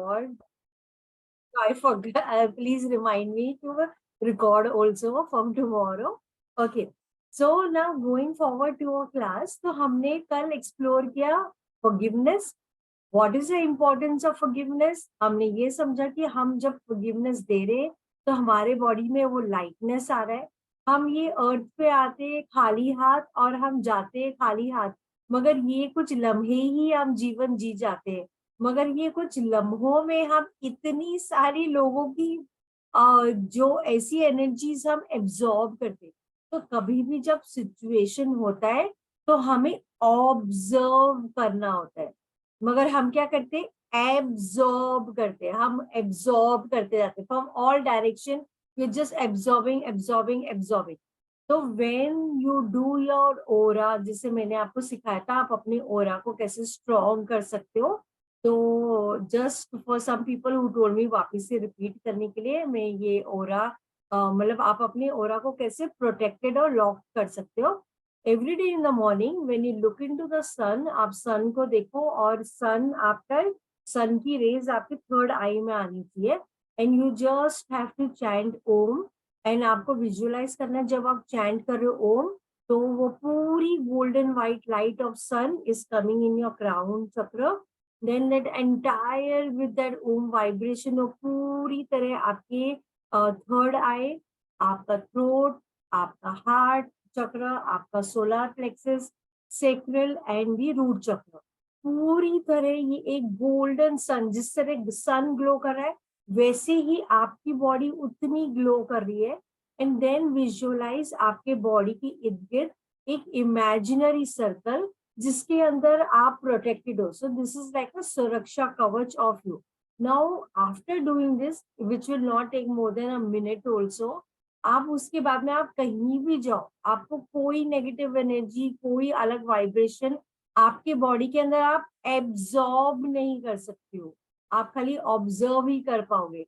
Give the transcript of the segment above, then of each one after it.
God. I forgot. Please remind me to record also from tomorrow. Okay. So now going forward to our class, तो हमने कल explore किया forgiveness. What is the importance of forgiveness? हमने ये समझा कि हम जब forgiveness दे रहे तो हमारे बॉडी में वो lightness आ रहा है. हम ये अर्थ पे आते खाली हाथ और हम जाते खाली हाथ, मगर ये कुछ लम्हे ही हम जीवन जी जाते हैं. मगर ये कुछ लम्हों में हम इतनी सारी लोगों की जो ऐसी एनर्जीज हम एब्जॉर्ब करते. तो कभी भी जब सिचुएशन होता है तो हमें ऑब्जर्व करना होता है, मगर हम क्या करते हैं, एब्जॉर्ब करते हैं. हम एब्जॉर्ब करते जाते हैं from all direction. We just absorbing absorbing absorbing. तो when you do your aura, जिसे मैंने आपको सिखाया था आप अपने ओरा को कैसे स्ट्रॉन्ग कर सकते हो, तो just for some people who told me वापस से रिपीट करने के लिए, मैं ये ओरा मतलब आप अपने ओरा को कैसे प्रोटेक्टेड और लॉक कर सकते हो. Every day in the morning when you look into the sun, आप सन को देखो और सन आपका, सन की रेज आपके थर्ड आई में आनी चाहिए. And you just have to chant Om. And आपको विजुअलाइज करना है जब आप चैंट कर रहे हो ओम, तो वो पूरी golden white light of sun is coming in your crown chakra. Then that entire with that Om vibration वो पूरी तरह आपके थर्ड आई, आपका थ्रोट, आपका हार्ट चक्र, आपका solar plexus, sacral and the root chakra, पूरी तरह ये एक गोल्डन सन, जिस तरह सन ग्लो कर रहा है वैसे ही आपकी बॉडी उतनी ग्लो कर रही है. एंड देन विजुअलाइज आपके बॉडी की इर्द गिर्द एक इमेजिनरी सर्कल जिसके अंदर आप प्रोटेक्टेड हो. So this is like a suraksha kavach of you. Now after doing this, which will not take more than a minute also, आप उसके बाद में आप कहीं भी जाओ, आपको कोई नेगेटिव एनर्जी, कोई अलग वाइब्रेशन आपके बॉडी के अंदर आप एब्जॉर्ब नहीं कर सकते हो. आप खाली ऑब्जर्व ही कर पाओगे.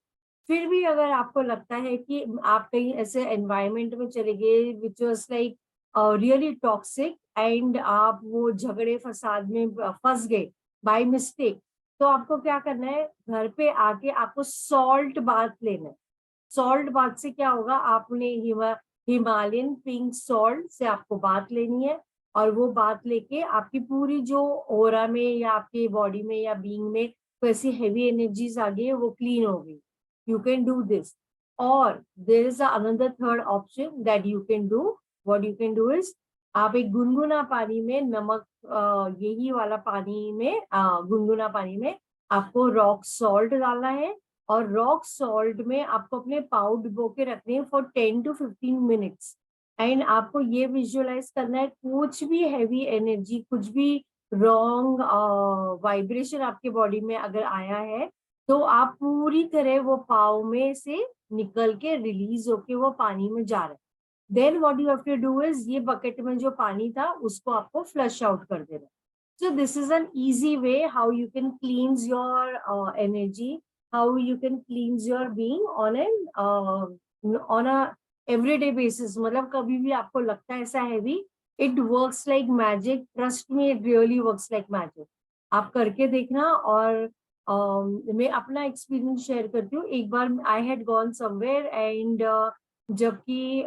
फिर भी अगर आपको लगता है कि आप कहीं ऐसे एनवायरमेंट में चले गए which was like really toxic and आप वो झगड़े फसाद में फंस गए बाय मिस्टेक, तो आपको क्या करना है, घर पे आके आपको सॉल्ट बाथ लेना है. सॉल्ट बाथ से क्या होगा, आपने हिमालयन पिंक सॉल्ट से आपको बात लेनी है. और वो बात लेके आपकी पूरी जो ओरा में या आपकी बॉडी में या बीइंग में कोई ऐसी हैवी एनर्जीज आ गई है वो क्लीन हो गई. You can do this. और there is another third option that you can do. What you can do is, आप एक गुनगुना पानी में नमक, यही वाला पानी में, गुनगुना पानी में आपको रॉक सॉल्ट डालना है. और रॉक सॉल्ट में आपको अपने पाँव डुबो के रखने हैं फॉर 10 to 15 मिनट्स. एंड आपको ये विजुअलाइज करना है कुछ भी हैवी एनर्जी, कुछ भी रॉन्ग वाइब्रेशन आपके बॉडी में अगर आया है तो आप पूरी तरह वो पाँव में से निकल के रिलीज होके वो पानी में जा रहे हैं. Then what you have to do is, ये बकेट में जो पानी था उसको आपको फ्लश आउट कर देना. So this is an easy way how you can cleanse your energy, how you can cleanse your being on a everyday basis. मतलब कभी भी आपको लगता है ऐसा heavy, it works like magic. Trust me, it really works like magic. आप करके देखना. और मैं अपना एक्सपीरियंस शेयर करती हूँ. एक बार I had gone somewhere and जबकि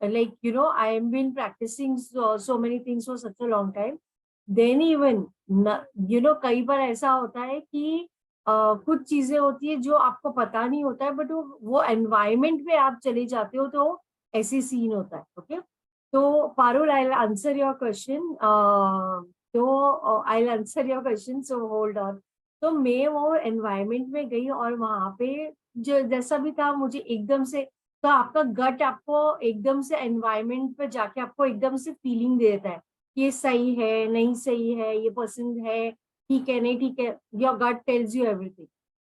like you know I am been practising so many things for such a long time. Then even you know कई बार ऐसा होता है कि कुछ चीजें होती है जो आपको पता नहीं होता है, बट वो एनवायरमेंट में आप चले जाते हो तो ऐसी सीन होता है. ओके, तो Parul, I will answer your question. तो I will answer your question, so hold on. तो मैं वो एनवायरमेंट में गई और वहां पे जो जैसा भी था मुझे एकदम से, तो आपका गट आपको एकदम से एनवायरमेंट पे जाके आपको एकदम से फीलिंग देता है ये सही है नहीं सही है, ये पसंद है ठीक है नहीं ठीक है. Your gut tells you everything.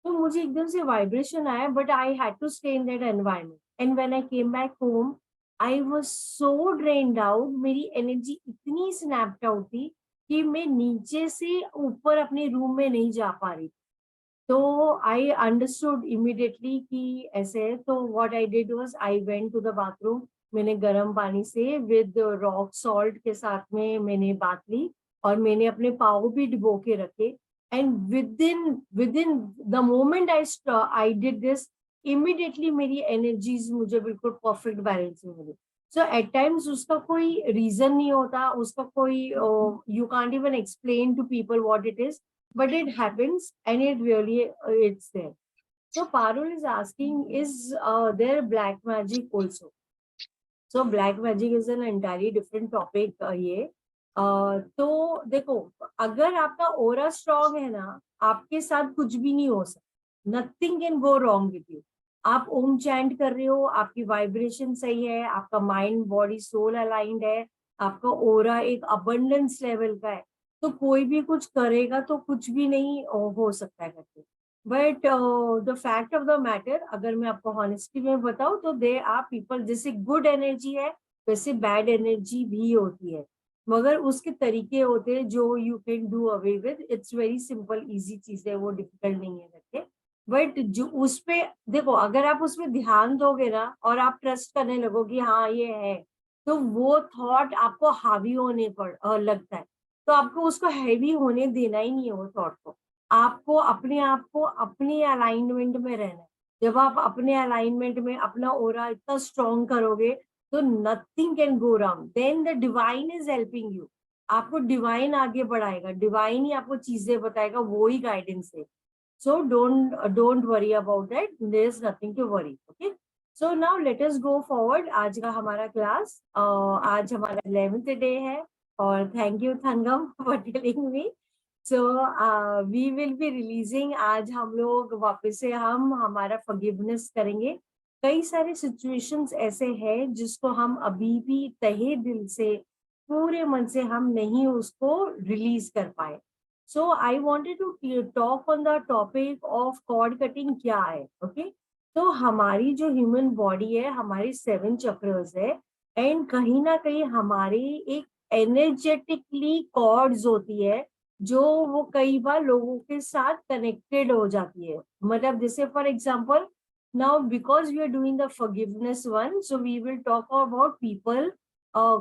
तो मुझे एकदम से वाइब्रेशन आया, but I had to stay in that environment. And when I came back home I was so drained out. मेरी एनर्जी इतनी स्नैप्ड आउट थी कि मैं नीचे से ऊपर अपने रूम में नहीं जा पा रही. तो आई अंडरस्टूड इमीडिएटली कि ऐसे है. तो what I did was I went to the bathroom. मैंने गर्म पानी से विद रॉक सॉल्ट के साथ में मैंने बात ली और मैंने अपने पाँव भी डुबो के रखे. And with in the moment I did this, immediately मेरी एनर्जीज मुझे बिल्कुल परफेक्ट बैलेंस में मिली. सो एट टाइम्स उसका कोई रीजन नहीं होता, उसका कोई, you can't even explain to people what it is, but it happens and it really it's there. So Parul is asking, is there black magic also? So black magic is an entirely different topic. ये तो देखो, अगर आपका ओरा strong है ना, आपके साथ कुछ भी नहीं हो सकता. Nothing can go wrong with you. आप ओम चैंट कर रहे हो, आपकी वाइब्रेशन सही है, आपका माइंड बॉडी सोल अलाइंड है, आपका ओरा एक अबंडेंस लेवल का है, तो कोई भी कुछ करेगा तो कुछ भी नहीं हो सकता है करके. But the fact of the matter, अगर मैं आपको हॉनेस्टी में बताऊं, तो दे आर पीपल, जैसे गुड एनर्जी है वैसे बैड एनर्जी भी होती है, मगर उसके तरीके होते हैं जो you can do away with. It's very simple easy चीज है, वो डिफिकल्ट नहीं है करके. बट जो उस पे देखो, अगर आप उसमें ध्यान दोगे ना और आप ट्रस्ट करने लगोगे हाँ ये है, तो वो थॉट आपको हावी होने पर लगता है, तो आपको उसको हैवी होने देना ही नहीं है वो थॉट को. आपको अपने अलाइनमेंट में रहना है. जब आप अपने अलाइनमेंट में अपना ओरा इतना स्ट्रॉन्ग करोगे, तो nothing can go wrong. Then the divine is helping you. आपको डिवाइन आगे बढ़ाएगा, डिवाइन ही आपको चीजें बताएगा, वो ही गाइडेंस है. So don't worry about that, there is nothing to worry. Okay, so now let us go forward. आज का हमारा क्लास, आज हमारा 11th डे है, और thank you Thangam for telling me. So we will be releasing. आज हम लोग वापस से हम हमारा फॉरगिवनेस करेंगे. कई सारे सिचुएशंस ऐसे हैं जिसको हम अभी भी तहे दिल से, पूरे मन से हम नहीं उसको रिलीज कर पाए. So I wanted to talk on the topic of cord cutting. क्या है? ओके, तो हमारी जो ह्यूमन बॉडी है, हमारी 7 चक्रस है, एंड कहीं ना कहीं हमारी एक एनर्जेटिकली कॉर्ड्स होती है, जो वो कई बार लोगों के साथ कनेक्टेड हो जाती है. मतलब जैसे for example, now because we are doing the forgiveness one, so we will talk about people.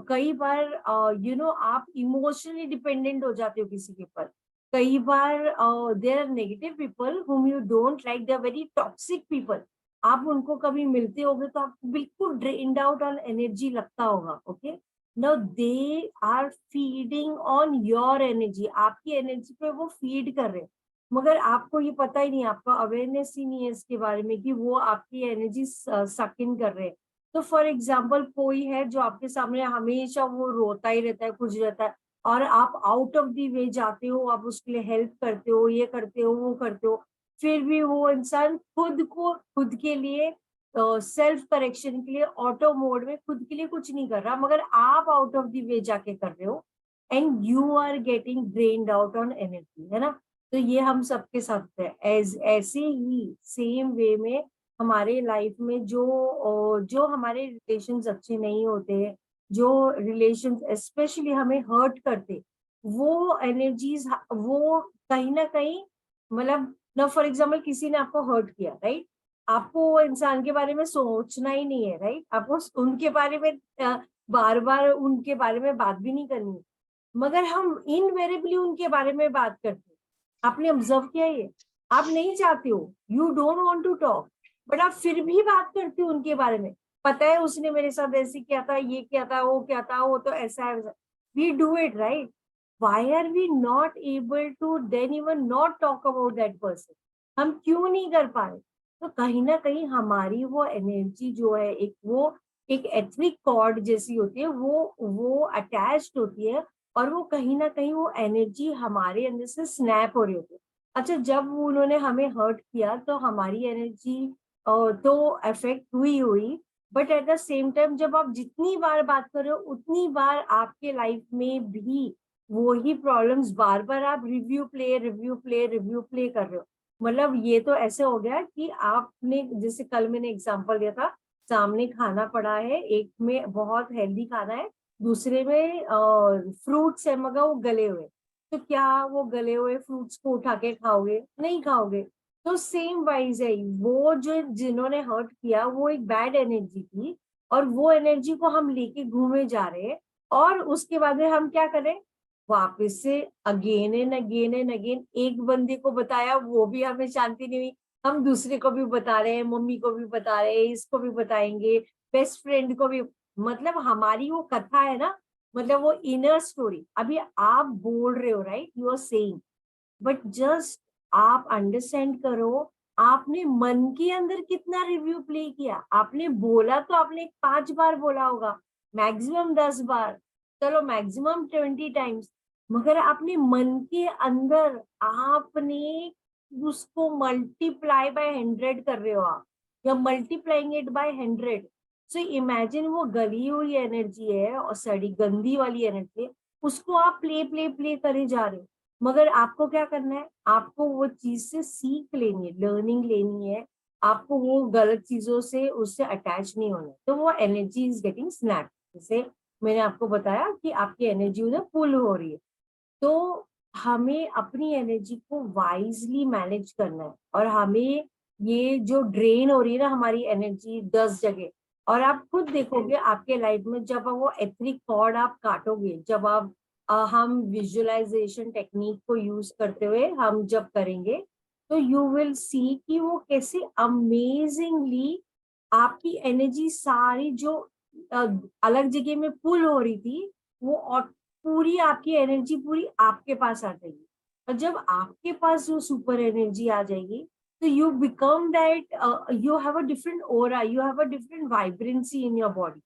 कई बार आप इमोशनली डिपेंडेंट हो जाते हो किसी के ऊपर. कई बार there are negative people whom you don't like, they are very toxic people. आप उनको कभी मिलते होगे तो आपको बिल्कुल ड्रेन्ड आउट ऑन एनर्जी लगता होगा. Okay, now they are feeding on your energy. आपकी एनर्जी पे वो फीड कर रहे हैं, मगर आपको ये पता ही नहीं, आपका अवेयरनेस ही नहीं है इसके बारे में कि वो आपकी एनर्जी सक इन कर रहे हैं. तो फॉर एग्जाम्पल, कोई है जो आपके सामने हमेशा वो रोता ही रहता है, खुश रहता है, और आप आउट ऑफ द वे जाते हो, आप उसके लिए हेल्प करते हो, ये करते हो, वो करते हो, फिर भी वो इंसान खुद के लिए, सेल्फ करेक्शन के लिए ऑटो मोड में खुद के लिए कुछ नहीं कर रहा, मगर आप आउट ऑफ द वे जाके कर रहे हो, and you are getting drained out on energy, है ना. तो ये हम सबके साथ है. ऐसे ही सेम वे में हमारे लाइफ में जो हमारे रिलेशंस अच्छे नहीं होते, जो रिलेशंस स्पेशली हमें हर्ट करते, वो एनर्जीज, वो कहीं ना कहीं, मतलब ना, फॉर एग्जाम्पल किसी ने आपको हर्ट किया, राइट, आपको वो इंसान के बारे में सोचना ही नहीं है, राइट, आपको उनके बारे में बार बार उनके बारे में बात भी नहीं करनी है, मगर हम इनवेरेबली उनके बारे में बात करते हैं. आपने ऑब्जर्व किया ये? आप नहीं चाहते हो, you don't want to talk, but आप फिर भी बात करते हो उनके बारे में. पता है उसने मेरे साथ ऐसे किया था, ये किया था, वो क्या था, वो तो ऐसा है. We do it, right. Why are we not able to then even not talk about that person? हम क्यों नहीं कर पा रहे? तो कहीं ना कहीं हमारी वो एनर्जी जो है, एक एथनिक कॉर्ड जैसी होती है, वो अटैच्ड होती है, और वो कहीं ना कहीं वो एनर्जी हमारे अंदर से स्नैप हो रही होती है. अच्छा, जब उन्होंने हमें हर्ट किया तो हमारी एनर्जी तो अफेक्ट हुई, but at the same time जब आप जितनी बार बात कर रहे हो, उतनी बार आपके लाइफ में भी वही प्रॉब्लम्स बार बार आप रिव्यू प्ले कर रहे हो. मतलब ये तो ऐसे हो गया कि आपने, जैसे कल मैंने एग्जांपल दिया था, सामने खाना पड़ा है, एक में बहुत हेल्दी खाना है, दूसरे में फ्रूट्स है, मगर वो गले हुए. तो क्या वो गले हुए फ्रूट्स को उठा के खाओगे? नहीं खाओगे. तो सेम वाइज है, वो जो जिन्होंने हर्ट किया वो एक बैड एनर्जी थी, और वो एनर्जी को हम लेके घूमे जा रहे हैं, और उसके बाद में हम क्या करें, वापस से again and again and again, एक बंदे को बताया वो भी हमें शांति नहीं हुई, हम दूसरे को भी बता रहे हैं, मम्मी को भी बता रहे हैं, इसको भी बताएंगे, बेस्ट फ्रेंड को भी। मतलब हमारी वो कथा है ना, मतलब वो इनर स्टोरी, अभी आप बोल रहे हो right, you are saying, but just आप अंडरस्टैंड करो, आपने मन के अंदर कितना रिव्यू प्ले किया। आपने बोला तो आपने 5 बार बोला होगा, मैक्सिमम 10 बार, चलो मैक्सिमम 20 टाइम्स, मगर आपने मन के अंदर आपने उसको मल्टीप्लाई बाय 100 कर रहे हो आप, या multiplying it by 100। So imagine वो गली हुई एनर्जी है और सड़ी गंदी वाली एनर्जी है, उसको आप प्ले प्ले प्ले करे जा रहे हो। मगर आपको क्या करना है, आपको वो चीज से सीख लेनी है, लर्निंग लेनी है, आपको वो गलत चीजों से उससे अटैच नहीं होना है। तो वो एनर्जी इज गेटिंग स्नैप, जैसे मैंने आपको बताया कि आपकी एनर्जी उधर पुल हो रही है। तो हमें अपनी एनर्जी को वाइजली मैनेज करना है, और हमें ये जो ड्रेन हो रही है ना हमारी एनर्जी 10 जगह, और आप खुद देखोगे आपके लाइफ में जब वो एथरिक कॉर्ड आप काटोगे, जब आप हम विजुअलाइजेशन टेक्निक को यूज करते हुए हम जब करेंगे, तो यू विल सी कि वो कैसे अमेजिंगली आपकी एनर्जी सारी जो अ, अलग जगह में पुल हो रही थी, वो पूरी आपकी एनर्जी पूरी आपके पास आ जाएगी। और जब आपके पास जो सुपर एनर्जी आ जाएगी, तो you become that, you have a different aura, you have a different vibrancy in your body.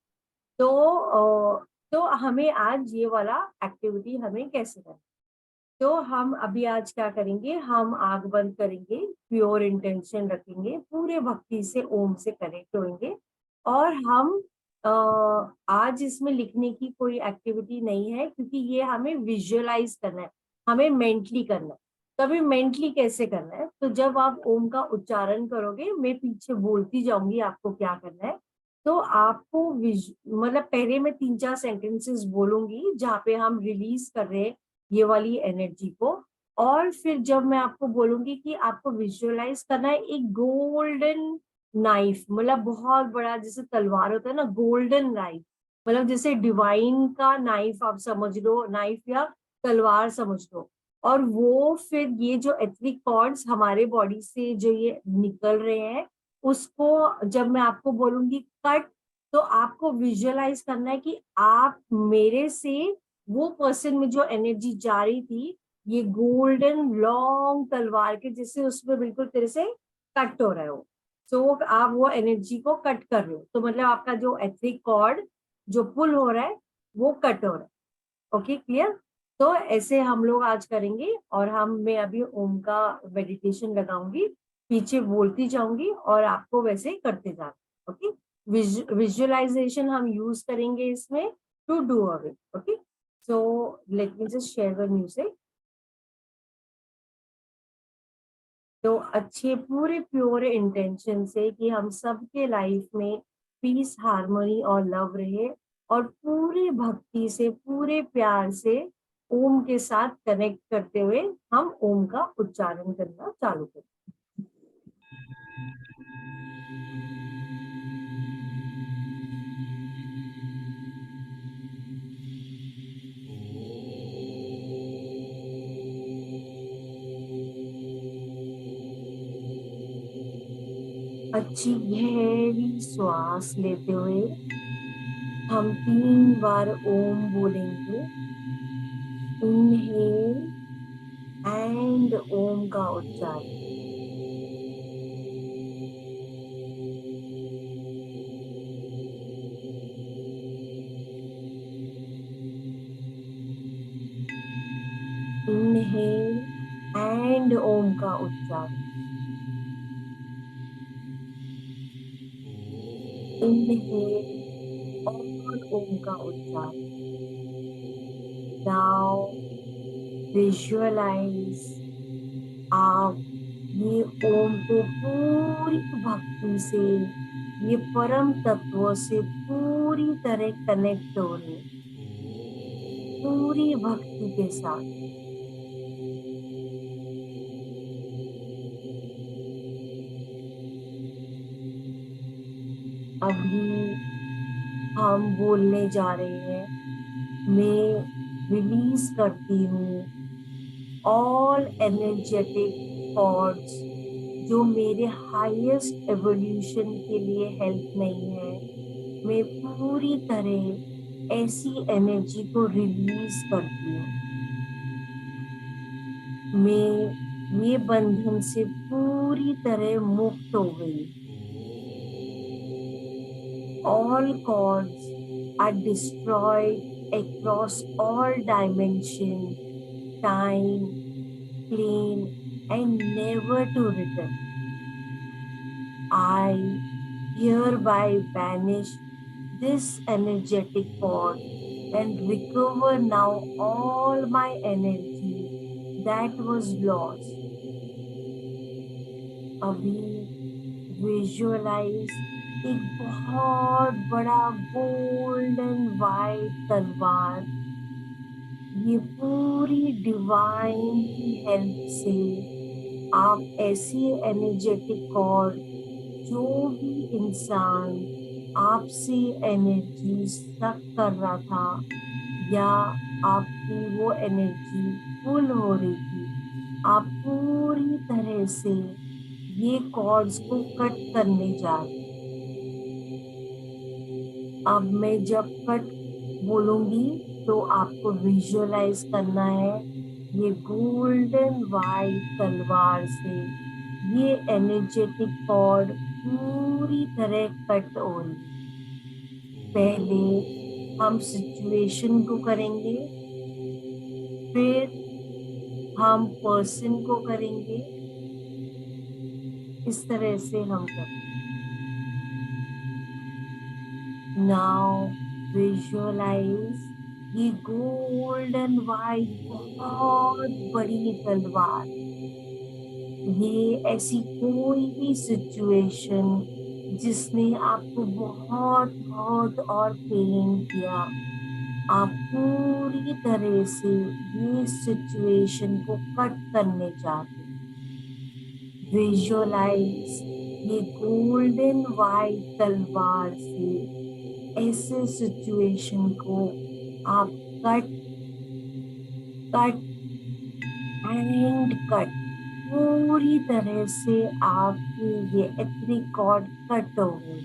तो तो हमें आज ये वाला एक्टिविटी हमें कैसे करना, तो हम अभी आज क्या करेंगे, हम आग बंद करेंगे, प्योर इंटेंशन रखेंगे, पूरे भक्ति से ओम से कनेक्ट होंगे, और हम आज इसमें लिखने की कोई एक्टिविटी नहीं है, क्योंकि ये हमें विजुअलाइज करना है, हमें मेंटली करना है। तो अभी मेंटली कैसे करना है, तो जब आप ओम का उच्चारण करोगे, मैं पीछे बोलती जाऊंगी आपको क्या करना है। तो आपको मतलब पहले मैं 3-4 सेंटेंसेस बोलूंगी जहाँ पे हम रिलीज कर रहे हैं ये वाली एनर्जी को, और फिर जब मैं आपको बोलूंगी कि आपको विजुअलाइज करना है एक गोल्डन नाइफ, मतलब बहुत बड़ा जैसे तलवार होता है ना, गोल्डन नाइफ, मतलब जैसे डिवाइन का नाइफ आप समझ लो, नाइफ या तलवार समझ लो। और वो फिर ये जो एथरिक कॉर्ड्स हमारे बॉडी से जो ये निकल रहे हैं, उसको जब मैं आपको बोलूंगी कट, तो आपको विजुअलाइज करना है कि आप मेरे से वो पर्सन में जो एनर्जी जा रही थी, ये गोल्डन लॉन्ग तलवार के जैसे उसमें बिल्कुल तेरे से कट हो रहा है वो। सो आप वो एनर्जी को कट कर रहे हो, तो मतलब आपका जो एथरिक कॉर्ड जो पुल हो रहा है वो कट हो रहा है। Okay, clear. तो ऐसे हम लोग आज करेंगे, और मैं अभी ओम का मेडिटेशन लगाऊंगी, पीछे बोलती जाऊंगी और आपको वैसे करते जाना। ओके, विजुअलाइजेशन हम यूज करेंगे इसमें to do away. Okay, so let me just share the music। तो अच्छे पूरे प्योर इंटेंशन से कि हम सबके लाइफ में पीस, हार्मनी और लव रहे, और पूरी भक्ति से पूरे प्यार से ओम के साथ कनेक्ट करते हुए हम ओम का उच्चारण करना चालू करें। अच्छी गहरी श्वास लेते हुए हम 3 बार ओम बोलेंगे। इनहेल एंड ओम का उच्चारण। इनहेल एंड ओम का उच्चारण। इनहेल और ओम का उच्चारण। नाउ विजुअलाइज आप ये ओम को पूरी भक्ति से, ये परम तत्व से पूरी तरह कनेक्ट हो रहे हैं, पूरी भक्ति के साथ। अभी हम बोलने जा रहे हैं, मैं रिलीज करती हूँ ऑल एनर्जेटिक कॉर्ड्स जो मेरे हाईएस्ट एवोल्यूशन के लिए हेल्प नहीं है। मैं पूरी तरह ऐसी एनर्जी को रिलीज करती हूँ। मैं ये बंधन से पूरी तरह मुक्त हो गई। All cords are destroyed across all dimension, time, plane, and never to return. I hereby banish this energetic cord and recover now all my energy that was lost. अभी विजुअलाइज एक बहुत बड़ा गोल्ड एंड वाइट तलवार, ये पूरी divine की help से आप ऐसी एनर्जेटिक कॉर्ड, जो भी इंसान आपसे एनर्जी सक कर रहा था या आपकी वो एनर्जी फुल हो रही थी, आप पूरी तरह से ये कॉर्ड्स को कट करने जा रहे। अब मैं जब कट बोलूंगी तो आपको विजुअलाइज करना है ये गोल्डन वाइट तलवार से ये एनर्जेटिक कॉर्ड पूरी तरह कट हो रही। पहले हम सिचुएशन को करेंगे, फिर हम पर्सन को करेंगे। इस तरह से हम करेंगे। नाउ विजुअलाइज ये गोल्डन वाइट बहुत बड़ी तलवार, ये ऐसी कोई भी सिचुएशन जिसने आपको बहुत बहुत और पेन किया, आप पूरी तरह से ये सिचुएशन को कट करने चाहते। विजुअलाइज ये गोल्डन वाइट तलवार से ऐसे सिचुएशन को आप कट एंड कट पूरी तरह से आपके ये एथरिक कॉर्ड कट हो गए।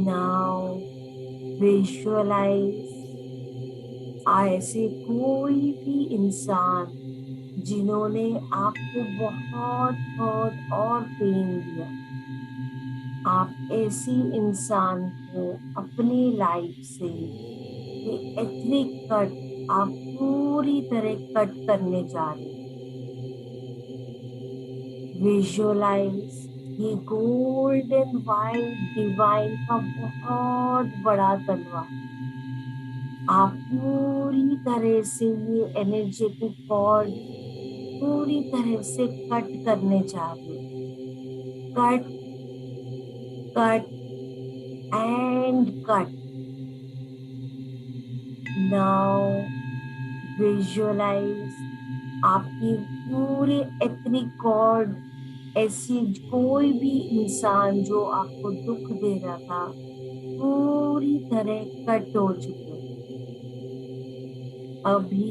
नाउ विजुअलाइज ऐसे कोई भी इंसान जिन्होंने आपको बहुत बहुत और पेन दिया, आप ऐसी इंसान को अपनी लाइफ से ये एथनिक कट आप पूरी तरह कट करने जा रहे। विजुअलाइज ये गोल्डन वाइट डिवाइन का बहुत बड़ा तलवार, आप पूरी तरह से ये एनर्जेटिक कॉर्ड पूरी तरह से कट करने जा रहे। Cut cut and cut. Now visualize आपकी पूरे एथनिक कॉर्ड, ऐसी कोई भी इंसान जो आपको दुख दे रहा था पूरी तरह कट हो चुके। अभी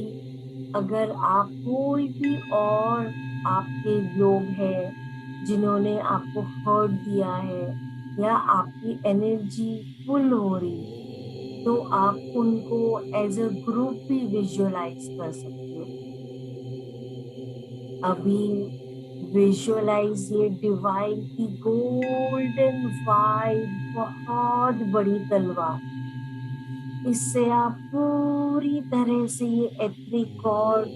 अगर आप कोई भी और आपके लोग हैं जिन्होंने आपको हर्ट दिया है या आपकी एनर्जी फुल हो रही, तो आप उनको एज अ ग्रुप भी विजुअलाइज कर सकते हो। अभी विजुअलाइज ये डिवाइन की गोल्डन वाइट बहुत बड़ी तलवार, इससे आप पूरी तरह से ये एथरिक कॉर्ड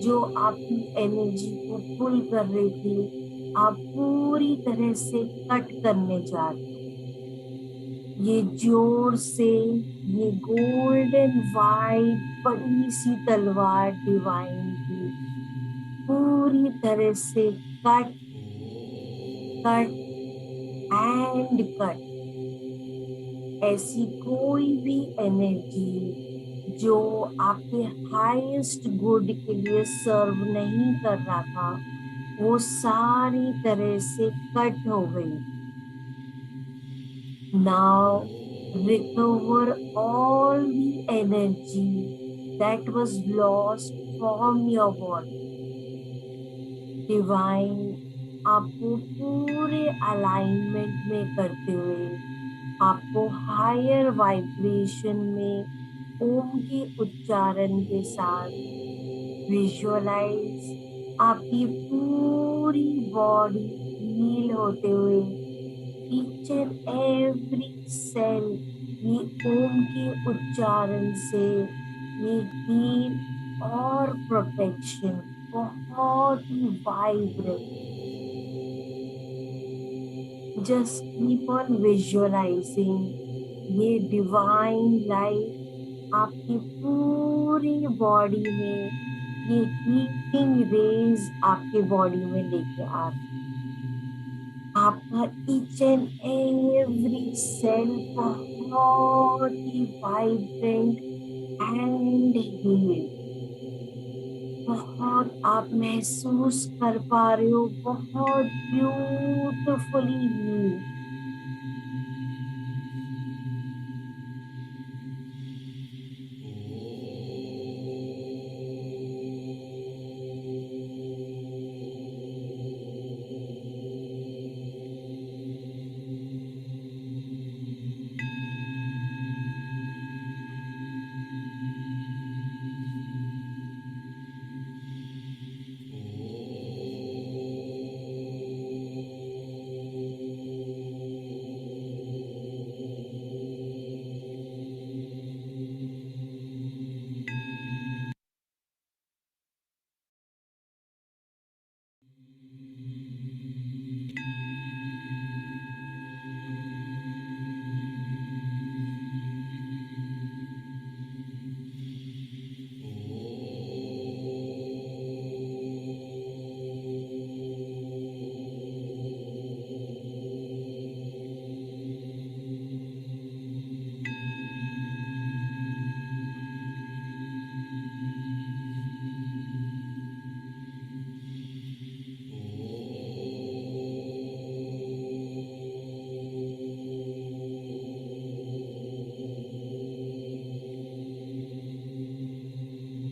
जो आपकी एनर्जी को पुल कर रही थी, आप पूरी तरह से कट करने जा रहे। ये जोर से ये गोल्डन वाइट बड़ी सी तलवार डिवाइन की पूरी तरह से कट कट एंड कट। ऐसी कोई भी एनर्जी जो आपके हाईएस्ट गुड के लिए सर्व नहीं कर रहा था, वो सारी तरह से कट हो गई। Now recover all the energy that was lost from your body. Divine आपको पूरे अलाइनमेंट में करते हुए आपको हायर वाइब्रेशन में ओम के उच्चारण के साथ विजुअलाइज आपकी पूरी बॉडी हील होते हुए ईच एंड एवरी सेल ये ओम के उच्चारण से ये हील और प्रोटेक्शन बहुत ही vibrant. Just keep on visualising ये डिवाइन लाइट आपकी पूरी बॉडी में ये हीटिंग रेज आपके बॉडी में लेके आ रहे. आपका ईच एंड एवरी सेल बहुत ही वाइब्रेंट एंड हील्ड. बहुत आप महसूस कर पा रहे हो, बहुत ब्यूटिफुली हील्ड.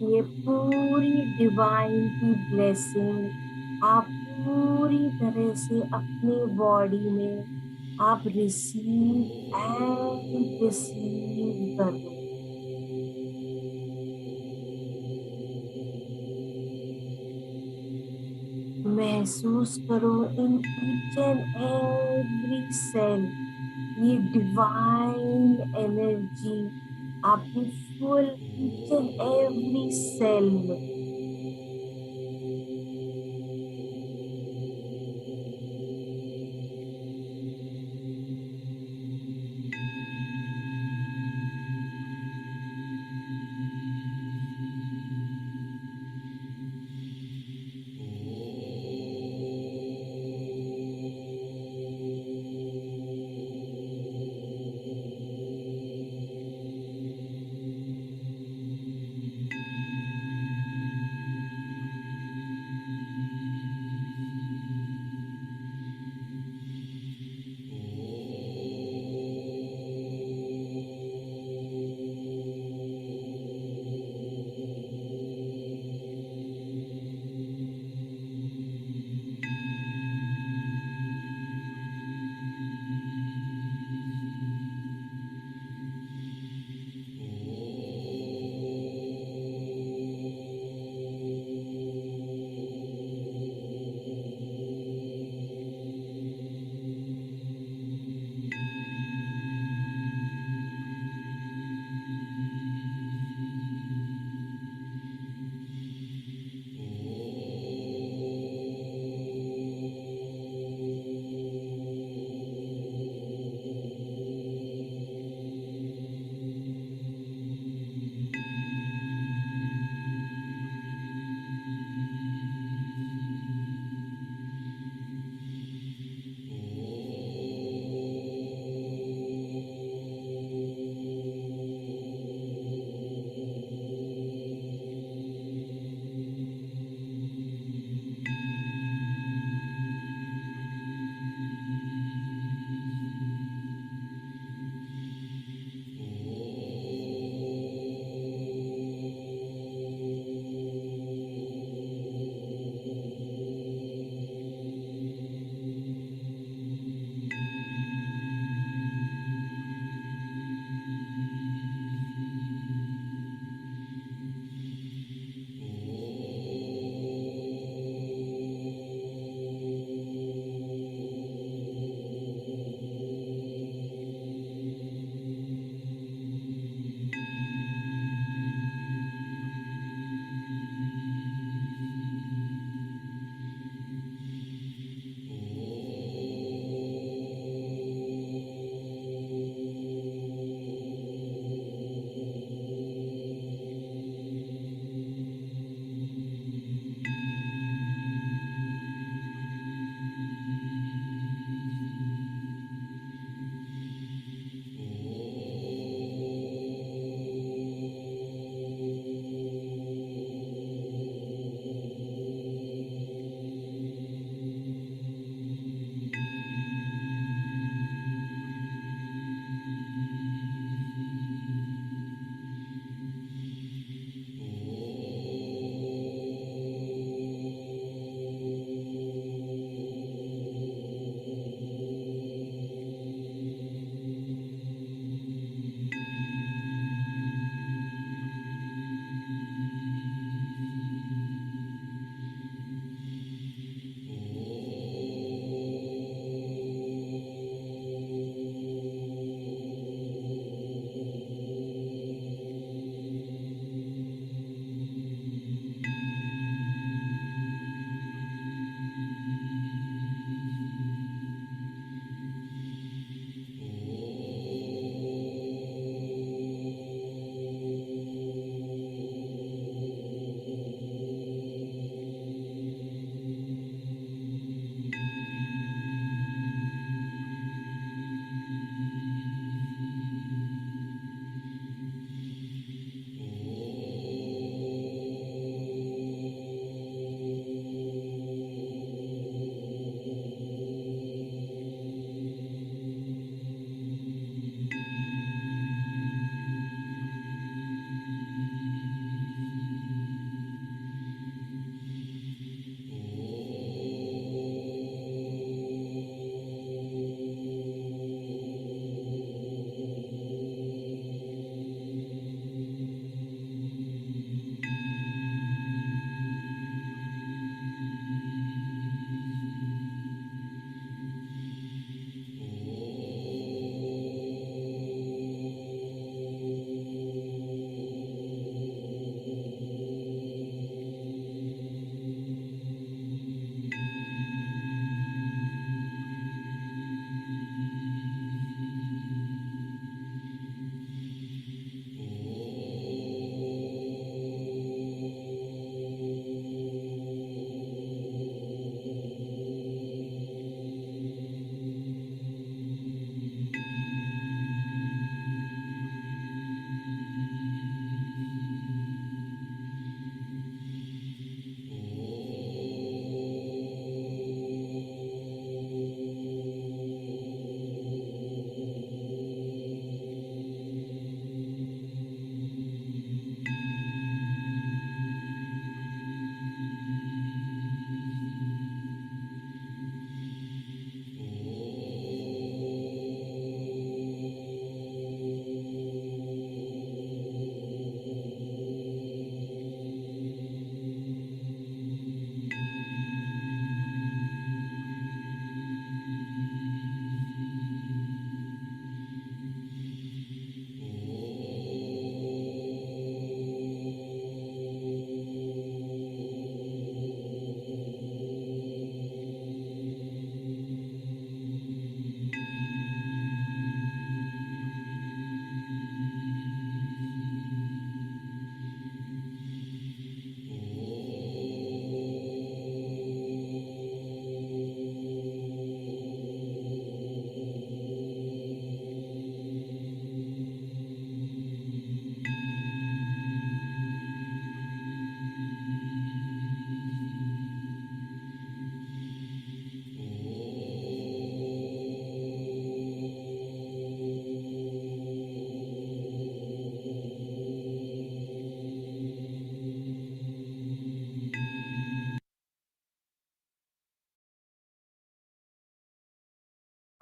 ये पूरी डिवाइन की ब्लेसिंग आप पूरी तरह से अपने बॉडी में आप रिसीव एंड रिसीव करो. महसूस करो in each and every cell ये डिवाइन एनर्जी आपकी full each and every cell में.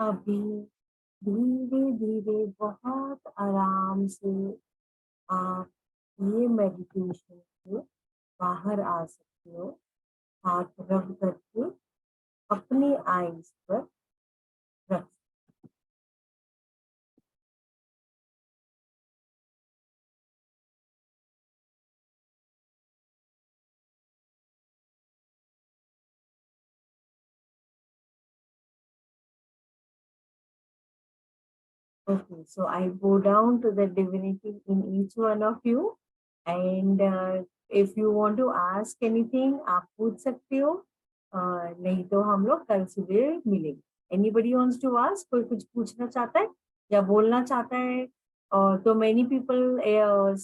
अभी धीरे धीरे बहुत आराम से आप ये मेडिटेशन से बाहर आ सकते हो, हाथ रब करके अपनी आईज पर रख। Okay, so I bow down to the divinity in each one of you, and if you want to ask anything, आप पूछ सकते हो, नहीं तो हम लोग कल सुबह मिलेंगे. Anybody wants to ask? कोई कुछ पूछना चाहता है या बोलना चाहता है? तो many people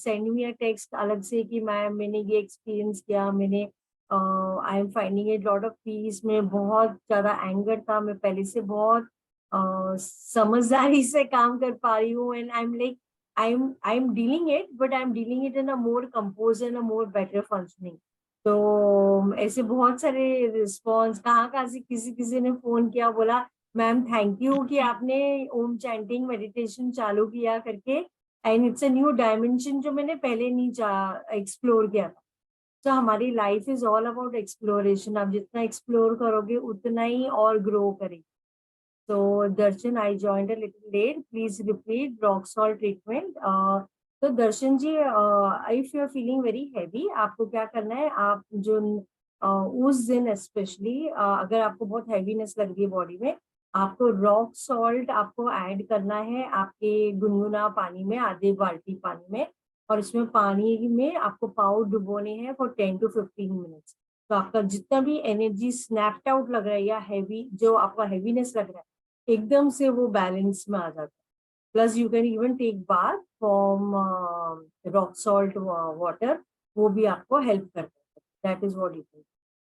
send me a text अलग से कि मैंने ये एक्सपीरियंस किया, मैंने I am finding a lot of peace. में बहुत ज्यादा एंगर था, मैं पहले से बहुत समझदारी से काम कर पा रही हूँ, and I am like I am dealing it, but I am dealing it in a more compose and a more better functioning. तो ऐसे बहुत सारे रिस्पॉन्स, कहाँ से किसी किसी ने फोन किया, बोला मैम थैंक यू कि आपने ओम चैंटिंग मेडिटेशन चालू किया करके, and it's a new dimension जो मैंने पहले नहीं एक्सप्लोर किया था. तो हमारी life is all about exploration. आप जितना एक्सप्लोर करोगे उतना ही और ग्रो करेगी. So Darshan, I joined a little late. Please repeat rock salt treatment. तो दर्शन जी, if you are feeling very heavy, आपको क्या करना है, आप जो उस दिन स्पेशली अगर आपको बहुत हैवीनेस लग रही है बॉडी में, आपको रॉक सॉल्ट आपको ऐड करना है आपके गुनगुना पानी में, आधे बाल्टी पानी में, और इसमें पानी में आपको पाव डुबोने हैं फॉर 10 to 15 मिनट्स. तो आपका जितना भी एनर्जी स्नैप्ड आउट लग रहा है या हैवी, जो आपका हैवीनेस लग रहा है, एकदम से वो बैलेंस में आ जाता है. Plus you can even take bath from rock salt water, वो भी आपको हेल्प करता है. That is what it is.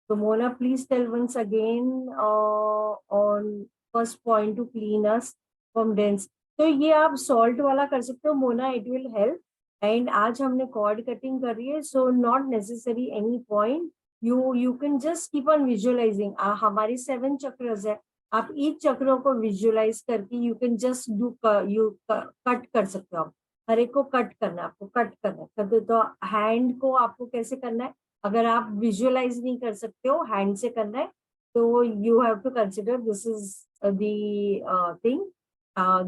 तो Mona please tell once again on first point to clean us from dense. तो ये आप सॉल्ट वाला कर सकते हो Mona, it will help. And आज हमने कॉर्ड कटिंग कर रही है, so not necessary any point. You can just keep on visualising. हमारी 7 चक्रस है, आप ईच चक्रों को विजुअलाइज करके you can just do, you cut कर सकते हो. आप हर एक को कट करना है, आपको कट करना है. कर दो. तो हैंड को आपको कैसे करना है, अगर आप विजुअलाइज नहीं कर सकते हो, हैंड से करना है, तो you have to consider this is the thing,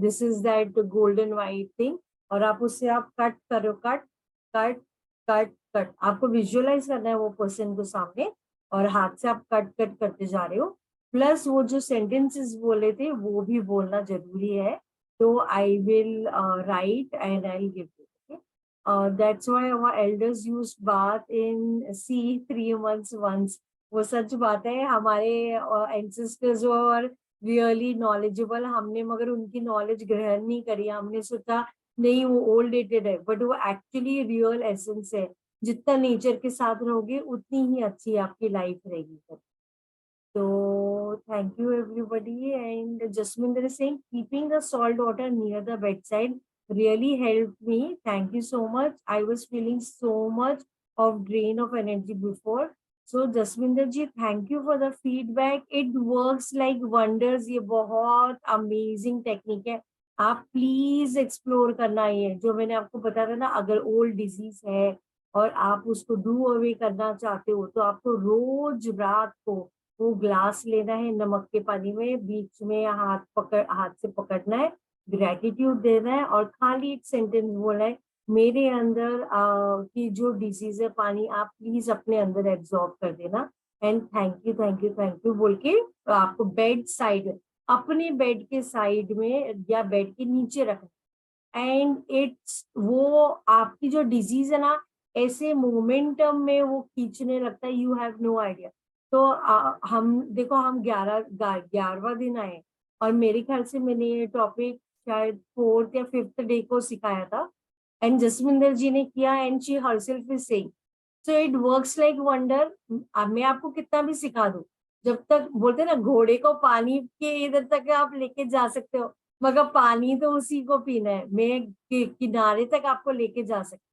this is that golden white thing, और आप उससे आप कट करो, कट कट कट कट. आपको विजुअलाइज करना है वो पर्सन को सामने, और हाथ से आप कट कट करते जा रहे हो. प्लस वो जो सेंटेंसेस बोले थे वो भी बोलना जरूरी है. तो I will write and I will give you. That's why our elders used bath in sea 3 months once. वो सच बात है. हमारे एंसेस्टर्स और रियली नॉलेजेबल, हमने मगर उनकी नॉलेज ग्रहण नहीं करी. हमने सोचा नहीं वो ओल्ड डेटेड है, बट वो एक्चुअली रियल एसेंस है. जितना नेचर के साथ रहोगे उतनी ही अच्छी आपकी लाइफ रहेगी. So thank you everybody. And Jasminder is saying keeping the salt water near the bedside really helped me. Thank you so much. I was feeling so much of drain of energy before. So Jasminder ji, thank you for the feedback. It works like wonders. ये बहुत amazing technique है. आप please explore करना. ये जो मैंने आपको बताया था ना, अगर ओल्ड डिजीज है और आप उसको डू अवे करना चाहते हो, तो आपको रोज रात को वो ग्लास लेना है नमक के पानी में, बीच में हाथ से पकड़ना है, ग्रेटिट्यूड देना है, और खाली एक सेंटेंस बोलना है, मेरे अंदर की जो डिजीज है पानी आप प्लीज अपने अंदर एब्जॉर्ब कर देना, and thank you thank you thank you बोल के आपको बेड साइड, अपने बेड के साइड में या बेड के नीचे रखना. एंड इट्स वो आपकी जो डिजीज है ना, ऐसे मोमेंटम में वो खींचने लगता है, यू हैव नो आइडिया. तो हम देखो, हम 11वां दिन आए, और मेरे ख्याल से मैंने ये टॉपिक शायद 4th या 5th डे को सिखाया था, एंड जसविंदर जी ने किया, and she herself is saying so it works like wonder. मैं आपको कितना भी सिखा दूं, जब तक बोलते ना घोड़े को पानी के इधर तक आप लेके जा सकते हो, मगर पानी तो उसी को पीना है. मैं किनारे तक आपको लेके जा सकती,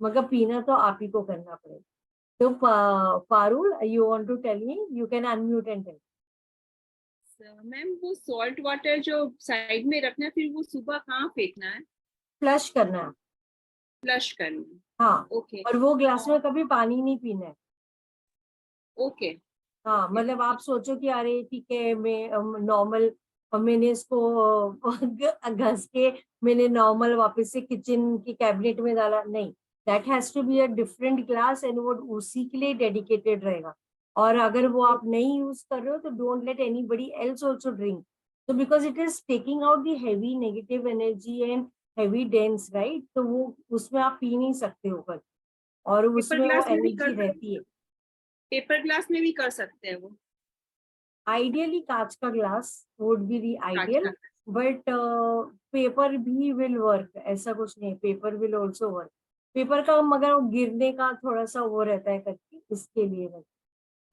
मगर पीना तो आप ही को करना पड़ेगा. तो Parul, you want to tell me? You can unmute and tell. Ma'am वो सॉल्ट वाटर जो साइड में रखना है, फिर वो सुबह कहाँ फेंकना है? फ्लश करना है। फ्लश करना है। हाँ, ओके और वो ग्लास में कभी पानी नहीं पीना है। ओके। हाँ, मतलब आप सोचो कि अरे ठीक है, मैं नॉर्मल, मैंने इसको घस के मैंने नॉर्मल वापस से किचन की कैबिनेट में डाला, नहीं। That has to be a different glass and वो उसी के लिए डेडिकेटेड रहेगा। और अगर वो आप नहीं यूज कर रहे हो तो don't let anybody else also drink. तो because it is taking out the heavy negative energy and heavy dense, right? तो वो उसमें आप पी नहीं सकते हो कर, और पेपर उसमें वो ग्लास में भी कर एनर्जी सकते, रहती है। पेपर ग्लास में भी कर सकते हैं वो? आइडियली कांच का ग्लास वुड बी दी कांच आइडियल, का? बट पेपर भी विल वर्क, ऐसा कुछ नहीं, paper will also work. Paper का मगर वो गिरने का थोड़ा सा वो रहता है करके, इसके लिए है।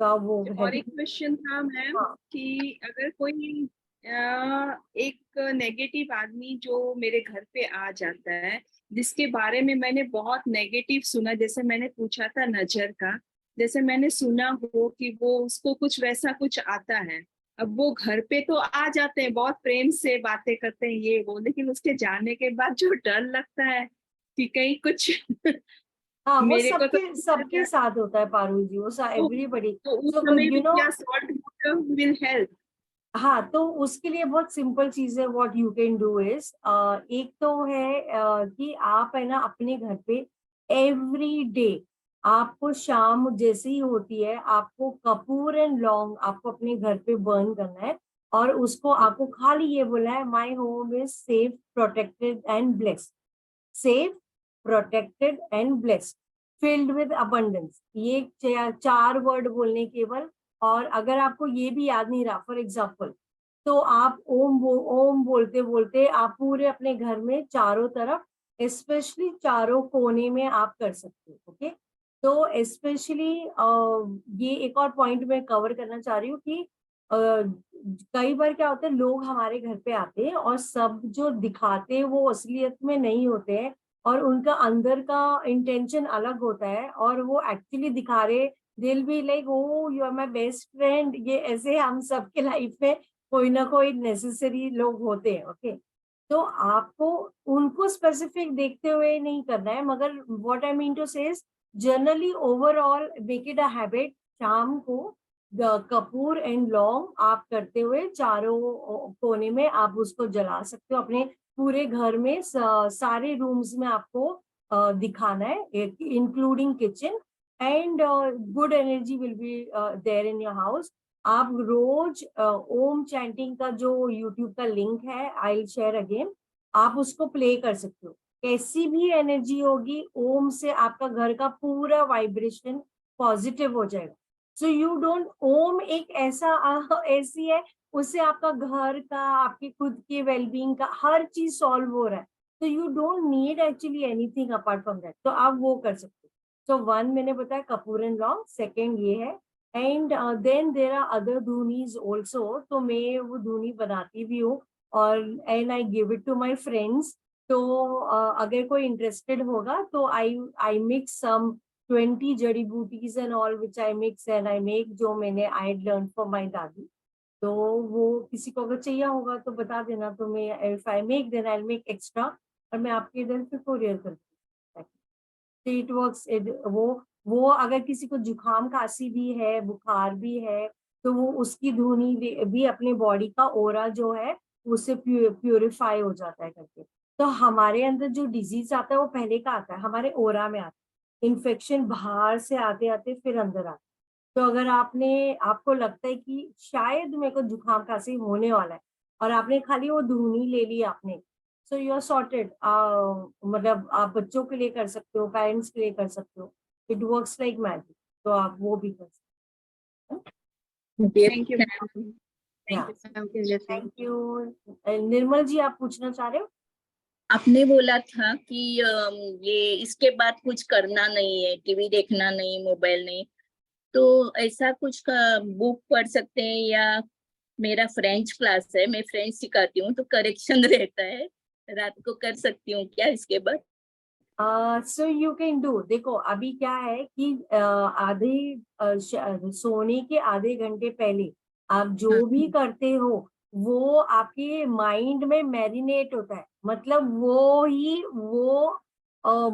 तो आप वो और हैवी। एक क्वेश्चन था मैम हाँ, कि अगर कोई एक नेगेटिव आदमी जो मेरे घर पे आ जाता है, जिसके बारे में मैंने बहुत नेगेटिव सुना, जैसे मैंने पूछा था नजर का, जैसे मैंने सुना हो कि वो उसको कुछ वैसा कुछ आता है। अब वो घर पे तो आ जाते हैं, बहुत प्रेम से बातें करते हैं ये वो, लेकिन उसके जाने के बाद जो डर लगता है कि कहीं कुछ हाँ, वो मेरे को तो सबके सबके साथ होता है पारुल जी, वो तो, एवरीबडी। तो उस सो समय भी यू नो, क्या सॉल्ट वाटर विल हेल्प? हाँ, तो उसके लिए बहुत सिंपल चीज है। What you can do is, एक तो है कि आप है ना अपने घर पे एवरी डे, आपको शाम जैसे ही होती है आपको कपूर एंड लौंग आपको अपने घर पे बर्न करना है। और उसको आपको खाली ये बोला है, my home is safe, protected and blessed. Safe, protected and blessed, filled with abundance, ये चार वर्ड बोलने केवल। और अगर आपको ये भी याद नहीं रहा, फॉर एग्जाम्पल, तो आप ओम बोलते बोलते आप पूरे अपने घर में चारों तरफ, स्पेशली चारों कोने में आप कर सकते हो। ओके, तो स्पेशली ये एक और पॉइंट मैं कवर करना चाह रही हूँ कि कई बार क्या होता है, लोग हमारे घर पे आते हैं और सब जो दिखाते हैं वो असलियत में नहीं होते हैं, और उनका अंदर का इंटेंशन अलग होता है, और वो एक्चुअली दिखा रहे, दिल भी like oh you are my best friend, ये ऐसे हम सबके लाइफ में कोई ना कोई नेसेसरी लोग होते हैं। ओके, तो आपको उनको स्पेसिफिक देखते हुए नहीं करना है, मगर व्हाट आई मीन टू से generally overall make it a habit, शाम को कपूर एंड लौंग आप करते हुए चारों कोने में आप उसको जला सकते हो अपने पूरे घर में, सारे रूम्स में आपको दिखाना है, including kitchen. And good energy will be there in your house. आप रोज ओम चैंटिंग का जो यूट्यूब का लिंक है, आई विल शेयर अगेन, आप उसको प्ले कर सकते हो। कैसी भी एनर्जी होगी, ओम से आपका घर का पूरा वाइब्रेशन पॉजिटिव हो जाएगा। सो यू डोंट, ओम एक ऐसा ऐसी है, उससे आपका घर का, आपकी खुद की वेलबींग का हर चीज सॉल्व हो रहा है। तो you don't need actually anything apart from that, तो आप वो कर सकते हो। सो वन मैंने बताया कपूर एंड लॉन्ग, सेकेंड ये है। And then there are other dhunis also, तो मैं वो धुनी बनाती भी हूँ, और and I give it to my friends. तो अगर कोई इंटरेस्टेड होगा तो आई मिक्स सम 20 जड़ी booties and all which I mix and I make, जो मैंने आई लर्न फ्रॉम माई दादी। तो वो किसी को अगर चाहिए होगा तो बता देना, तो मैं if I make then I make extra, और मैं आपके इधर से कोरियर करती हूँ। It works. वो अगर किसी को जुकाम खांसी भी है, बुखार भी है, तो वो उसकी धुनी भी अपने बॉडी का ओरा जो है उससे प्यूरिफाई हो जाता है करके। तो हमारे अंदर जो डिजीज आता है वो पहले का आता है, हमारे ओरा में आता है। इन्फेक्शन बाहर से आते आते फिर अंदर आता है। तो अगर आपको लगता है कि शायद मेरे को जुकाम खांसी होने वाला है, और आपने खाली वो धुनी ले ली आपने, सो यू आर सॉर्टेड। मतलब आप बच्चों के लिए कर सकते हो, पेरेंट्स के लिए कर सकते हो, इट वर्क्स लाइक मैजिक। तो आप वो भी कर सकते थैंक यू मैम, हो। Thank you ma'am. Thank you. Nirmal ji, आप पूछना चाह रहे हो? आपने बोला था कि ये इसके बाद कुछ करना नहीं है, टीवी देखना नहीं, मोबाइल नहीं, तो ऐसा कुछ का बुक पढ़ सकते हैं? या मेरा फ्रेंच क्लास है, मैं फ्रेंच सिखाती हूँ, तो करेक्शन रहता है, रात को कर सकती हूँ क्या इसके बाद? सो यू कैन डू, देखो अभी क्या है कि सोने के आधे घंटे पहले आप जो भी करते हो वो आपके माइंड में मैरिनेट होता है, मतलब वो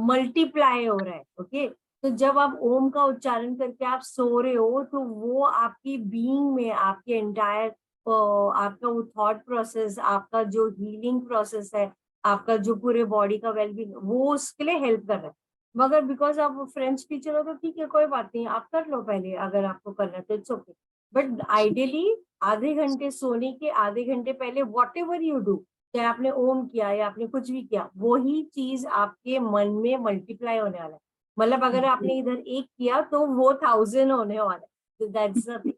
मल्टीप्लाई हो रहा है। ओके, तो जब आप ओम का उच्चारण करके आप सो रहे हो तो वो आपकी बीइंग में, आपके एंटायर आपका वो थॉट प्रोसेस, आपका जो हीलिंग प्रोसेस है, आपका जो पूरे बॉडी का वेलबींग, वो उसके लिए हेल्प कर रहा है। मगर बिकॉज आप फ्रेंच टीचर हो तो ठीक है, कोई बात नहीं, आप कर लो पहले, अगर आपको करना है तो इट्स ओके। बट आइडियली आधे घंटे सोने के आधे घंटे पहले वॉट एवर यू डू, चाहे आपने ओम किया या आपने कुछ भी किया, वही चीज आपके मन में मल्टीप्लाई होने वाला है। मतलब अगर आपने इधर एक किया तो वो 1000 होने वाला है। तो दैट्स द थिंग।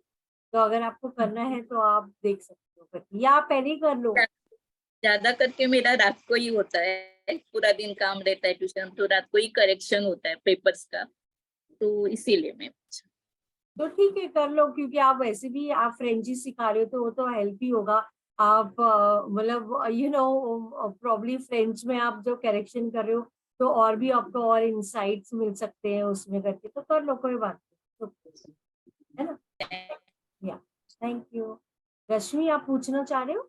तो अगर आपको करना है तो आप देख सकते हो करके, या आप पहले ही कर लो। ज्यादा करके मेरा रात को ही होता है, पूरा दिन काम रहता है ट्यूशन, तो रात को ही करेक्शन होता है पेपर्स का, तो इसीलिए मैं तो ठीक है, कर लो, क्योंकि आप वैसे भी आप फ्रेंची सिखा रहे हो तो वो तो हेल्प ही होगा। आप मतलब प्रॉब्ली फ्रेंच में आप जो करेक्शन कर रहे हो तो और भी आपको और इंसाइट्स मिल सकते हैं उसमें करके, तो कर लो, कोई बात नहीं, तो, है ना। या, थैंक यू। रश्मि, आप पूछना चाह रहे हो?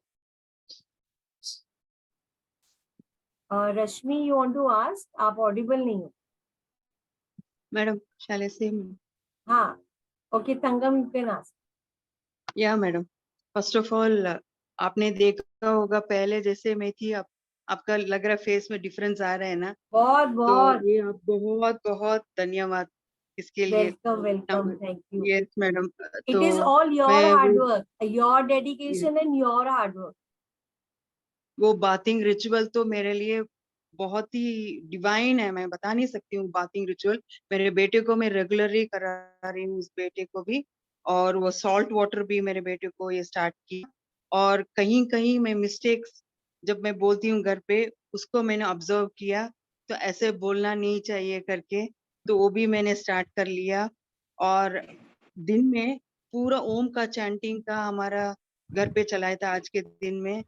रश्मि, यू वांट टू आस्क? आप ऑडिबल नहीं हो। Madam shall I say? हाँ, ओके, तंगम, यू कैन आस्क। या मैडम, फर्स्ट ऑफ ऑल आपने देखा होगा पहले जैसे मैं थी, अब आपका लग रहा फेस में डिफरेंस आ रहा है ना, बहुत तो बहुत ये आप बहुत बहुत धन्यवाद इसके लिए। Welcome, welcome, thank you. Yes madam, It तो is all your मैं hard work, your dedication and your hard work. वो बाथिंग रिचुअल तो मेरे लिए बहुत ही डिवाइन है, मैं बता नहीं सकती हूँ। बाथिंग रिचुअल मेरे बेटे को मैं रेगुलरली करा रही हूँ, उस बेटे को भी, और वो सॉल्ट वाटर भी मेरे बेटे को ये स्टार्ट किया। और कहीं कहीं मैं मिस्टेक्स जब मैं बोलती हूँ घर पे, उसको मैंने ऑब्जर्व किया, तो ऐसे बोलना नहीं चाहिए करके, तो वो भी मैंने स्टार्ट कर लिया। और दिन में पूरा ओम का चैंटिंग का हमारा घर पे चलाया था आज के दिन में।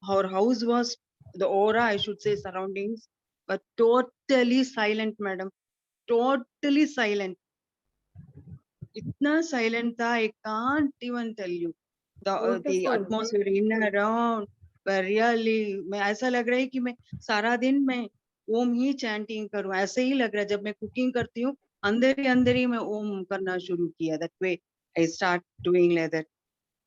Our house was, the aura, I should say, surroundings, but totally silent, madam. Totally silent. इतना silent था, I can't even tell you. The Beautiful. atmosphere in and around, but really, मैं ऐसा लग रहा है कि मैं सारा दिन मैं ओम ही चैंटिंग करूं, ऐसे ही लग रहा है। जब मैं कुकिंग करती हूँ, अंदर ही मैं ओम करना शुरू किया। That way I start doing like that.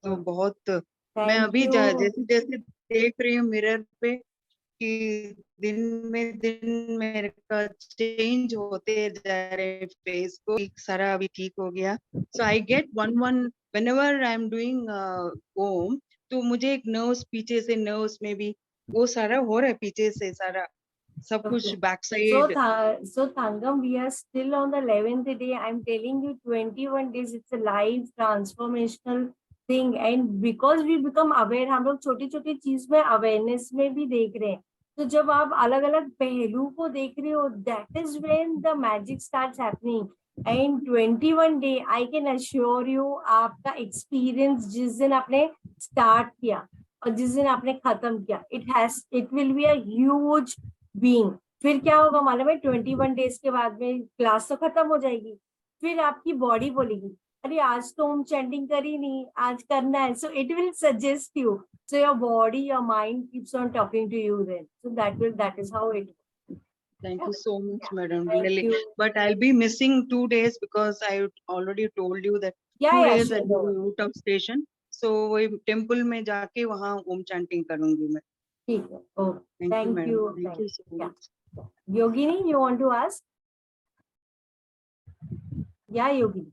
तो बहुत मैं Thank अभी you. जैसे जैसे देख रही हूँ मिरर पे कि दिन में दिन मेरे का चेंज होते जा रहे फेस को, सारा अभी ठीक हो गया। So I get one whenever I am doing Om, तो मुझे एक नर्व्स पीछे से, नर्व्स में भी वो सारा हो रहा है पीछे से, सारा सब कुछ Okay. Back So, side. so Thangam, we are still on the 11th day. I'm telling you, 21 days. It's a life transformational thing, and because we become aware, हम लोग छोटी छोटी चीज में अवेयरनेस में भी देख रहे हैं। तो जब आप अलग अलग पहलू को देख रहे हो, that is when the magic starts happening. And 21 day, I can assure you, आपका एक्सपीरियंस जिस दिन आपने स्टार्ट किया और जिस दिन आपने खत्म किया, it will be a huge being. फिर क्या होगा मालूम है? 21 डेज के बाद में क्लास तो खत्म हो जाएगी, फिर आपकी बॉडी बोलेगी, अरे आज तो हम चैंटिंग करी नहीं, आज करना है। So it will suggest you, so your body, your mind keeps on talking to you then, so that is how it. Thank you so much, madam. Thank Really, you. but I'll be missing 2 days because I already told you that या 2 days I'll be sure, out of station. So वही temple में जाके वहाँ Om chanting करूंगी मैं। ठीक है, okay, Thank you, thank madam. You, Thank thank you so you. much. Yogini, you want to ask? या योगिनी,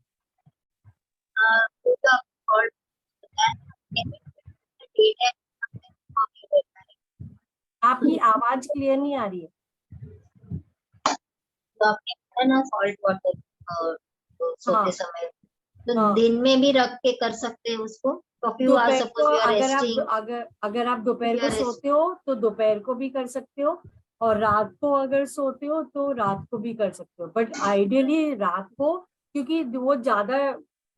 आपकी आवाज क्लियर नहीं आ रही है। तो आपने कहा ना सॉल्ट वाटर सोते समय, तो हाँ। दिन में भी रख के कर सकते हैं उसको। तो if you are दोपहर को suppose you are resting, अगर आप दोपहर you को are सोते हो तो दोपहर को भी कर सकते हो, और रात को अगर सोते हो तो रात को भी कर सकते हो, बट आइडियली रात को, क्योंकि वो ज्यादा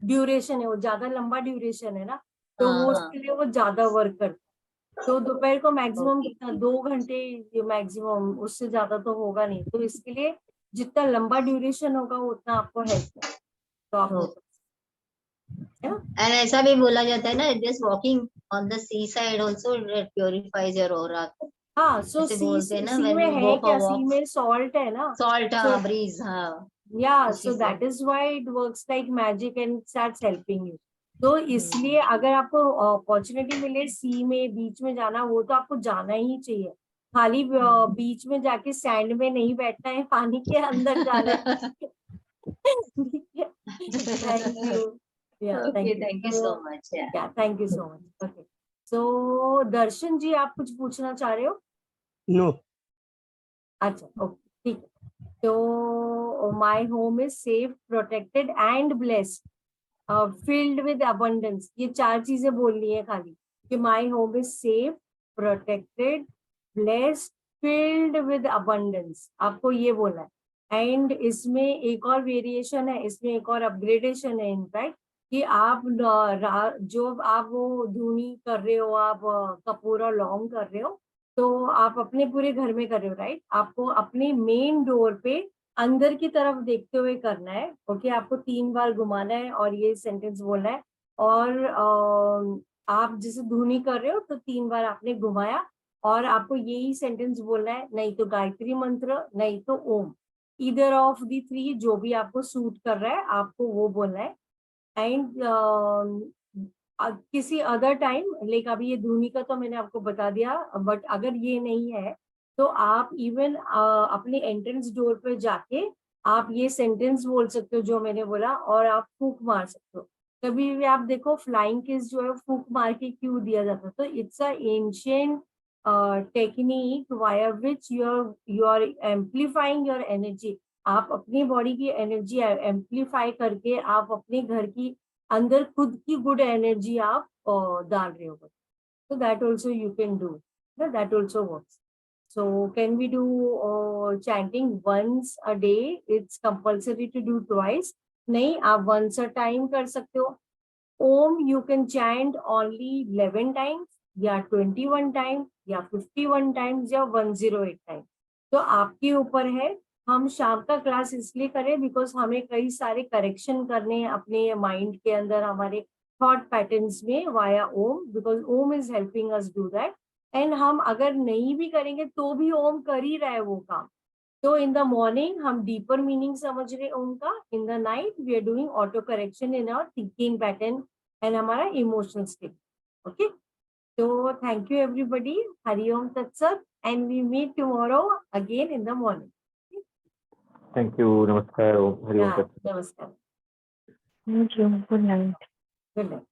ड्यूरेशन है, वो ज्यादा लंबा ड्यूरेशन है ना, तो वो हाँ उसके लिए वो ज्यादा वर्क करता है। तो दोपहर को मैक्सिमम ओके कितना, 2 घंटे मैक्सिमम, उससे ज्यादा तो होगा नहीं, तो इसके लिए जितना लंबा ड्यूरेशन होगा उतना आपको हेल्प है, तो आप वो कर सकते एंड ऐसा भी बोला जाता है ना, just walking on the sea side also purifies your aura. हाँ, सो ऐसे बोलते हैं ना, सी व्हेन में यू है गो क्या, फॉर सी वॉक, में सॉल्ट है ना, सॉल्ट, so हाँ, ब्रीज, हाँ, yeah, उसी so से। that is why it works like magic and starts helping you. तो इसलिए अगर आपको अपॉर्चुनिटी मिले सी में बीच में जाना, वो तो आपको जाना ही चाहिए। खाली बीच में जाके सैंड में नहीं बैठना है, पानी के अंदर जाना है। Thank you. Okay, thank you so much. Thank you so much. Okay, so Darshan ji, आप कुछ पूछना चाह रहे हो? नो। अच्छा, ओके, ठीक है। तो my home is safe, protected and blessed, filled with abundance, ये 4 चीजें बोलनी है खाली, कि my home is safe, protected, blessed, filled with abundance, आपको ये बोलना है। एंड इसमें एक और वेरिएशन है, इसमें एक और अपग्रेडेशन है इनफैक्ट, कि आप जो आप वो धुनी कर रहे हो, आप कपूर और लौंग कर रहे हो, तो आप अपने पूरे घर में कर रहे हो, राइट? आपको अपने मेन डोर पे अंदर की तरफ देखते हुए करना है। ओके, आपको 3 बार घुमाना है और ये सेंटेंस बोलना है। और आप जैसे धुनी कर रहे हो तो 3 बार आपने घुमाया, और आपको यही सेंटेंस बोलना है, नहीं तो गायत्री मंत्र, नहीं तो ओम, ईदर ऑफ दी 3, जो भी आपको सूट कर रहा है आपको वो बोलना है। एंड किसी अदर टाइम, लाइक अभी ये धुनी का तो मैंने आपको बता दिया, बट अगर ये नहीं है तो आप इवन अपने एंट्रेंस डोर पे जाके आप ये सेंटेंस बोल सकते हो जो मैंने बोला, और आप फूक मार सकते हो। कभी भी आप देखो फ्लाइंग किस जो है फूक मार के क्यों दिया जाता है, तो it's a ancient technique via which you are amplifying your energy. आप अपनी बॉडी की एनर्जी एम्प्लीफाई करके आप अपने घर की अंदर खुद की गुड एनर्जी आप डाल रहे हो, so that also you can do, that also works. So can we do chanting once a day? It's compulsory to do twice. नहीं, आप once a time कर सकते हो। ओम you can chant only 11 times या 21 times या 51 times या 108 times, तो आपके ऊपर है। हम शाम का क्लास इसलिए करें बिकॉज हमें कई सारे करेक्शन करने हैं अपने माइंड के अंदर, हमारे थॉट पैटर्न्स में via Om, because Om is helping us do that. And हम अगर नहीं भी करेंगे तो भी ओम कर ही रहा है वो काम। तो इन द मॉर्निंग हम डीपर मीनिंग समझ रहे ओम का, in the night we are doing auto correction in our thinking pattern and हमारा इमोशनल स्टेट। ओके, तो थैंक यू एवरीबडी, हरिओम तत्सत, and we meet tomorrow again in the morning. Thank you, नमस्कार, ओम हरि ओम। नमस्कार, Thank you. Good night. Good night.